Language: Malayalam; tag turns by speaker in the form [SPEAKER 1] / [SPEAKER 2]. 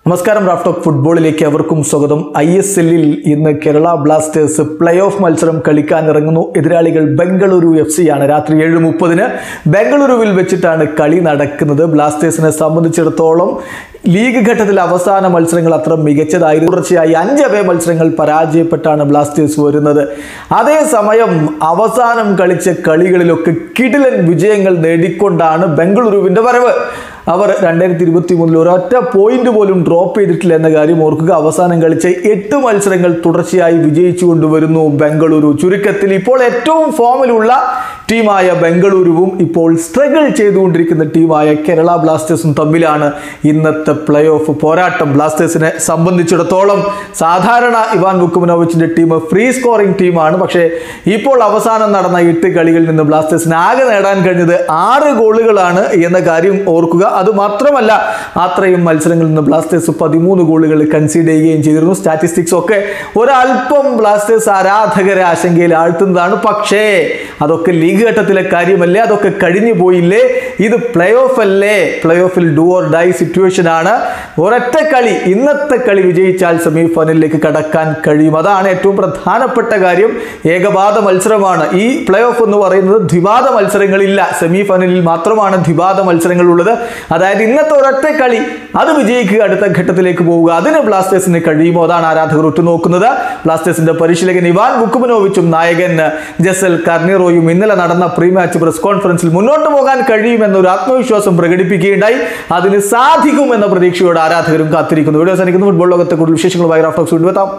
[SPEAKER 1] നമസ്കാരം റാഫ് ടോക്ക് ഫുട്ബോളിലേക്ക് അവർക്കും സ്വാഗതം. ISLൽ ഇന്ന് കേരള ബ്ലാസ്റ്റേഴ്സ് പ്ലേ ഓഫ് മത്സരം കളിക്കാൻ ഇറങ്ങുന്നു. എതിരാളികൾ ബംഗളൂരു FC ആണ്. രാത്രി 7:30 ബംഗളൂരുവിൽ വെച്ചിട്ടാണ് കളി നടക്കുന്നത്. ബ്ലാസ്റ്റേഴ്സിനെ സംബന്ധിച്ചിടത്തോളം ലീഗ് ഘട്ടത്തിൽ അവസാന മത്സരങ്ങൾ അത്ര മികച്ചതായിരുന്നു. തുടർച്ചയായി 5 അവേ മത്സരങ്ങൾ പരാജയപ്പെട്ടാണ് ബ്ലാസ്റ്റേഴ്സ് വരുന്നത്. അതേസമയം അവസാനം കളിച്ച കളികളിലൊക്കെ കിടിലൻ വിജയങ്ങൾ നേടിക്കൊണ്ടാണ് ബംഗളൂരുവിൻ്റെ വരവ്. അവർ 2023 ഒരൊറ്റ പോയിന്റ് പോലും ഡ്രോപ്പ് ചെയ്തിട്ടില്ല എന്ന കാര്യം ഓർക്കുക. അവസാനം കളിച്ച 8 മത്സരങ്ങൾ തുടർച്ചയായി വിജയിച്ചു കൊണ്ടുവരുന്നു ബംഗളൂരു. ചുരുക്കത്തിൽ ഇപ്പോൾ ഏറ്റവും ഫോമിലുള്ള ടീമായ ബംഗളൂരുവും ഇപ്പോൾ സ്ട്രഗിൾ ചെയ്തുകൊണ്ടിരിക്കുന്ന ടീമായ കേരള ബ്ലാസ്റ്റേഴ്സും തമ്മിലാണ് ഇന്നത്തെ പ്ലേ ഓഫ് പോരാട്ടം. ബ്ലാസ്റ്റേഴ്സിനെ സംബന്ധിച്ചിടത്തോളം സാധാരണ ഇവാൻ വുക്കുമനോവിച്ചിന്റെ ടീം ഫ്രീ സ്കോറിംഗ് ടീമാണ്. പക്ഷേ ഇപ്പോൾ അവസാനം നടന്ന 8 കളികളിൽ നിന്ന് ബ്ലാസ്റ്റേഴ്സിന് ആകെ നേടാൻ കഴിഞ്ഞത് 6 ഗോളുകളാണ് എന്ന കാര്യം ഓർക്കുക. അത് മാത്രമല്ല, അത്രയും മത്സരങ്ങളിൽ നിന്ന് ബ്ലാസ്റ്റേഴ്സ് 13 ഗോളുകൾ കൺസീഡ് ചെയ്യുകയും ചെയ്തിരുന്നു. സ്റ്റാറ്റിസ്റ്റിക്സ് ഒക്കെ ഒരല്പം ബ്ലാസ്റ്റേഴ്സ് ആരാധകരെ ആശങ്കയിൽ ആഴ്ത്തുന്നതാണ്. പക്ഷേ അതൊക്കെ ലീഗ് ഘട്ടത്തിലെ കാര്യമല്ലേ, അതൊക്കെ കഴിഞ്ഞു പോയില്ലേ. ഇത് പ്ലേ ഓഫ് അല്ലേ. പ്ലേ ഓഫിൽ ഡു ഓർ ഡൈ സിറ്റുവേഷൻ ആണ്. ഒരൊറ്റ കളി, ഇന്നത്തെ കളി വിജയിച്ചാൽ സെമി ഫൈനലിലേക്ക് കടക്കാൻ കഴിയും. അതാണ് ഏറ്റവും പ്രധാനപ്പെട്ട കാര്യം. ഏകപാദ മത്സരമാണ് ഈ പ്ലേ ഓഫ് എന്ന് പറയുന്നത്. ദ്വിപാദ മത്സരങ്ങളില്ല. സെമി ഫൈനലിൽ മാത്രമാണ് ദ്വിപാദ മത്സരങ്ങൾ ഉള്ളത്. അതായത് ഇന്നത്തെ ഒരൊറ്റ കളി അത് വിജയിക്കുക, അടുത്ത ഘട്ടത്തിലേക്ക് പോവുക. അതിന് ബ്ലാസ്റ്റേഴ്സിന് കഴിയുമോ? അതാണ് ആരാധകർ ഉറ്റുനോക്കുന്നത്. ബ്ലാസ്റ്റേഴ്സിന്റെ പരിശീലകൻ ഇവാൻ വുക്കുമനോവിച്ചും നായകൻ ജസൽ കർണിറോയും ഇന്നലെ നടന്ന പ്രീ മാച്ച് പ്രസ് കോൺഫറൻസിൽ മുന്നോട്ട് പോകാൻ കഴിയുമെന്നൊരു ആത്മവിശ്വാസം പ്രകടിപ്പിക്കുകയുണ്ടായി. അതിന് സാധിക്കുമെന്ന പ്രതീക്ഷയോടെ ആരാധകരും കാത്തിരിക്കുന്നു. വീഡിയോ അവസാനിക്കുന്നു. ഫുട്ബോൾ ലോകത്തെ കൂടുതൽ വിശേഷങ്ങളുമായി റാഫ് ടോക്സ് വീണ്ടും എത്താം.